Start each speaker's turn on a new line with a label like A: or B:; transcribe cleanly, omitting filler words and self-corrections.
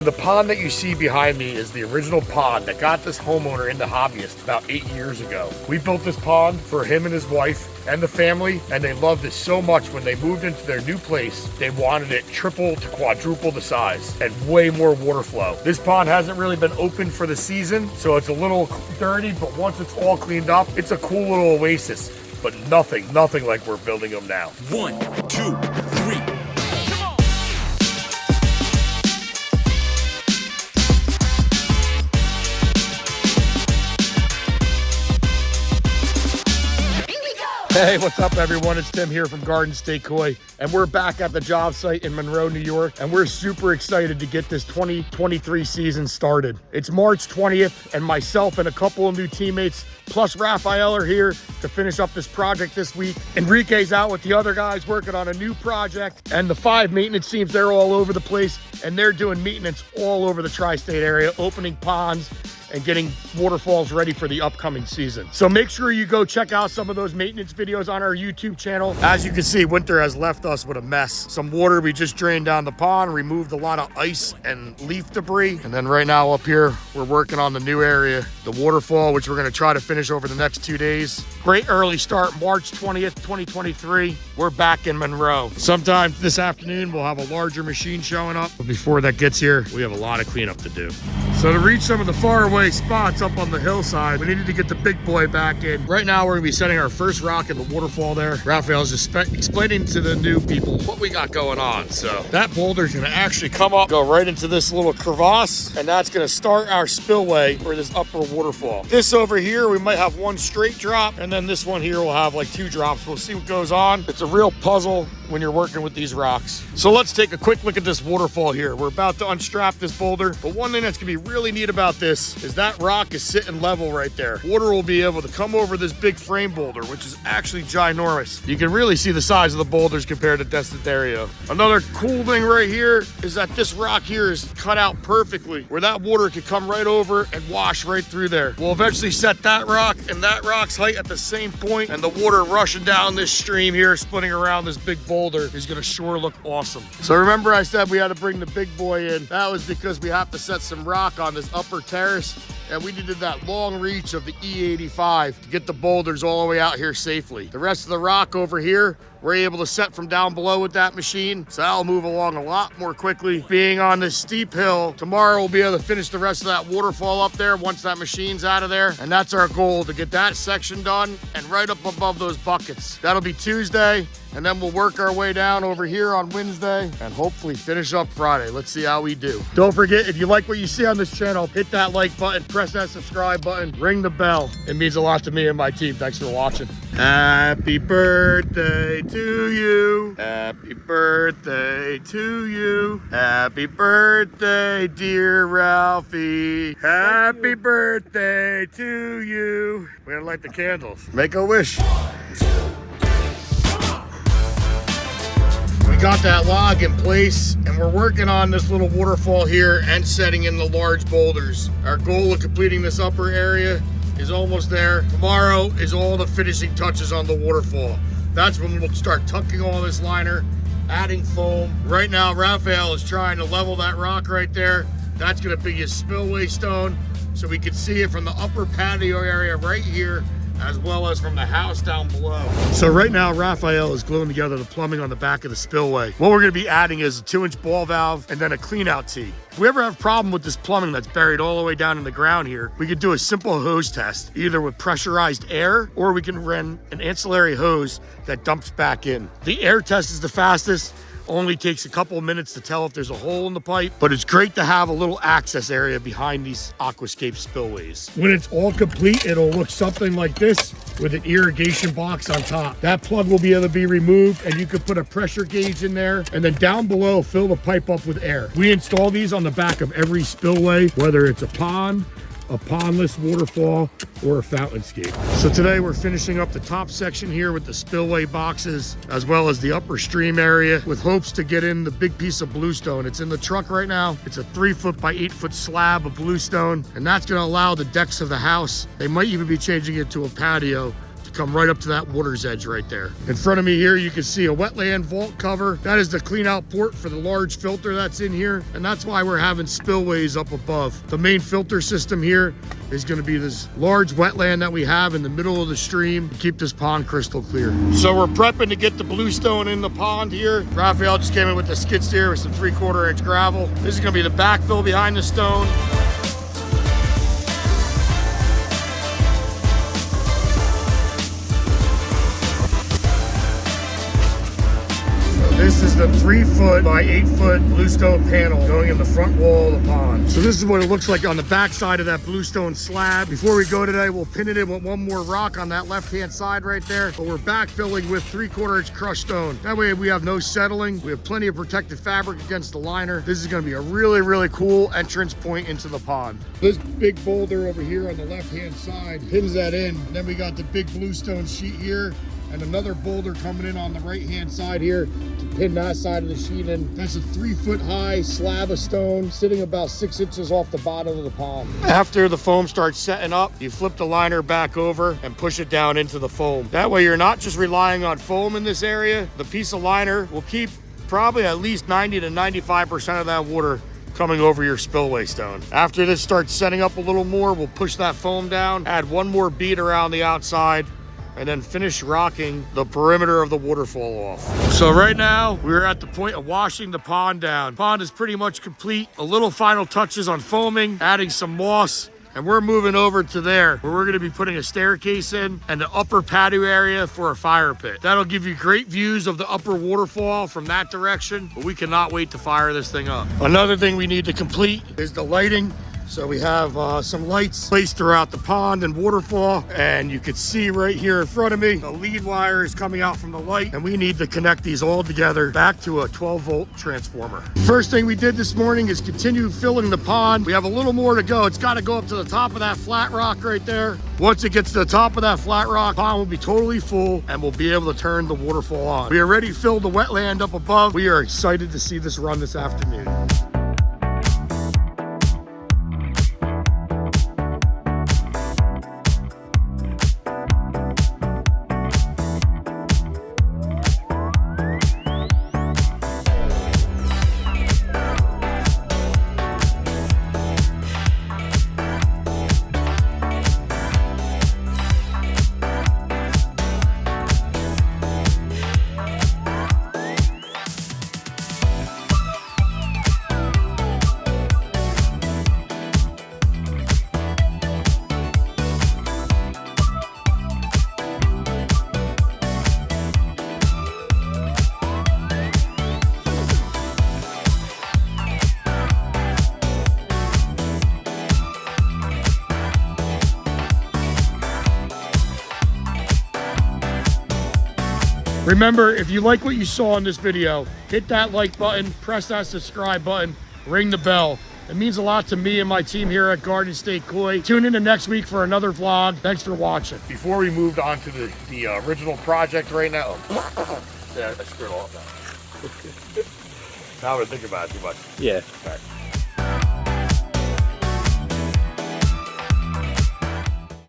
A: The pond that you see behind me is the original pond that got this homeowner into hobbyist about 8 years ago. We built this pond for him and his wife and the family, and they loved it so much when they moved into their new place, they wanted it triple to quadruple the size and way more water flow. This pond hasn't really been open for the season, so it's a little dirty, but once it's all cleaned up, it's a cool little oasis, but nothing like we're building them now.
B: 1, 2, 3.
A: Hey, what's up everyone? It's Tim here from Garden State Koi, and we're back at the job site in Monroe, New York, and we're super excited to get this 2023 season started. It's March 20th, and myself and a couple of new teammates, plus Raphael, are here to finish up this project this week. Enrique's out with the other guys working on a new project, and the 5 maintenance teams, they're all over the place, and they're doing maintenance all over the tri-state area, opening ponds, and getting waterfalls ready for the upcoming season. So make sure you go check out some of those maintenance videos on our YouTube channel. As you can see, winter has left us with a mess. Some water we just drained down the pond, removed a lot of ice and leaf debris. And then right now up here, we're working on the new area, the waterfall, which we're gonna try to finish over the next 2 days. Great early start, March 20th, 2023. We're back in Monroe. Sometime this afternoon, we'll have a larger machine showing up. But before that gets here, we have a lot of cleanup to do. So to reach some of the faraway spots up on the hillside, we needed to get the big boy back in. Right now, we're gonna be setting our first rock in the waterfall there. Raphael's just explaining to the new people what we got going on. So that boulder's gonna actually come up, go right into this little crevasse, and that's gonna start our spillway for this upper waterfall. This over here, we might have one straight drop, and then this one here will have like 2 drops. We'll see what goes on. It's a real puzzle when you're working with these rocks. So let's take a quick look at this waterfall here. We're about to unstrap this boulder, but one thing that's gonna be really neat about this is that rock is sitting level right there. Water will be able to come over this big frame boulder, which is actually ginormous. You can really see the size of the boulders compared to Desiderio. Another cool thing right here is that this rock here is cut out perfectly, where that water could come right over and wash right through there. We'll eventually set that rock and that rock's height at the same point, and the water rushing down this stream here, splitting around this big boulder, is gonna sure look awesome. So remember I said we had to bring the big boy in. That was because we have to set some rock on this upper terrace, and we needed that long reach of the E85 to get the boulders all the way out here safely. The rest of the rock over here, we're able to set from down below with that machine, so that'll move along a lot more quickly. Being on this steep hill, tomorrow we'll be able to finish the rest of that waterfall up there once that machine's out of there, and that's our goal, to get that section done and right up above those buckets. That'll be Tuesday, and then we'll work our way down over here on Wednesday and hopefully finish up Friday. Let's see how we do. Don't forget, if you like what you see on this channel, hit that like button, press that subscribe button, ring the bell. It means a lot to me and my team. Thanks for watching. Happy birthday to you. Happy birthday to you. Happy birthday, dear Ralphie. Happy birthday to you. We're gonna light the candles. Make a wish. Got that log in place, and we're working on this little waterfall here and setting in the large boulders. Our goal of completing this upper area is almost there. Tomorrow is all the finishing touches on the waterfall. That's when we'll start tucking all this liner, adding foam. Right now, Raphael is trying to level that rock right there. That's gonna be his spillway stone, so we can see it from the upper patio area right here, as well as from the house down below. So right now, Raphael is gluing together the plumbing on the back of the spillway. What we're gonna be adding is a 2-inch ball valve and then a clean out tee. If we ever have a problem with this plumbing that's buried all the way down in the ground here, we could do a simple hose test, either with pressurized air, or we can run an ancillary hose that dumps back in. The air test is the fastest. Only takes a couple of minutes to tell if there's a hole in the pipe, but it's great to have a little access area behind these aquascape spillways. When it's all complete, it'll look something like this with an irrigation box on top. That plug will be able to be removed, and you could put a pressure gauge in there, and then down below, fill the pipe up with air. We install these on the back of every spillway, whether it's a pond, a pondless waterfall, or a fountainscape. So today we're finishing up the top section here with the spillway boxes, as well as the upper stream area, with hopes to get in the big piece of bluestone. It's in the truck right now. It's a 3-foot by 8-foot slab of bluestone, and that's gonna allow the decks of the house, they might even be changing it to a patio, to come right up to that water's edge right there. In front of me here, you can see a wetland vault cover. That is the clean out port for the large filter that's in here. And that's why we're having spillways up above. The main filter system here is going to be this large wetland that we have in the middle of the stream to keep this pond crystal clear. So we're prepping to get the bluestone in the pond here. Raphael just came in with the skid steer with some 3/4 inch gravel. This is going to be the backfill behind the stone. This is the 3-foot by 8-foot bluestone panel going in the front wall of the pond. So this is what it looks like on the back side of that bluestone slab. Before we go today, we'll pin it in with one more rock on that left-hand side right there. But we're backfilling with 3/4 inch crushed stone. That way we have no settling. We have plenty of protected fabric against the liner. This is going to be a really, really cool entrance point into the pond. This big boulder over here on the left-hand side pins that in. And then we got the big bluestone sheet here, and another boulder coming in on the right-hand side here to pin that side of the sheet in. That's a 3-foot high slab of stone sitting about 6 inches off the bottom of the pond. After the foam starts setting up, you flip the liner back over and push it down into the foam. That way you're not just relying on foam in this area. The piece of liner will keep probably at least 90 to 95% of that water coming over your spillway stone. After this starts setting up a little more, we'll push that foam down, add one more bead around the outside, and then finish rocking the perimeter of the waterfall off. So right now, we're at the point of washing the pond down. Pond is pretty much complete. A little final touches on foaming, adding some moss, and we're moving over to there where we're gonna be putting a staircase in and the upper patio area for a fire pit. That'll give you great views of the upper waterfall from that direction, but we cannot wait to fire this thing up. Another thing we need to complete is the lighting. So we have some lights placed throughout the pond and waterfall, and you can see right here in front of me, the lead wire is coming out from the light, and we need to connect these all together back to a 12-volt transformer. First thing we did this morning is continue filling the pond. We have a little more to go. It's got to go up to the top of that flat rock right there. Once it gets to the top of that flat rock, the pond will be totally full, and we'll be able to turn the waterfall on. We already filled the wetland up above. We are excited to see this run this afternoon. Remember, if you like what you saw in this video, hit that like button, press that subscribe button, ring the bell. It means a lot to me and my team here at Garden State Koi. Tune in to next week for another vlog. Thanks for watching. Before we moved on to the original project right now. Yeah, I screwed it all up now. Now I'm gonna think about it too much.
C: Yeah.
A: All right.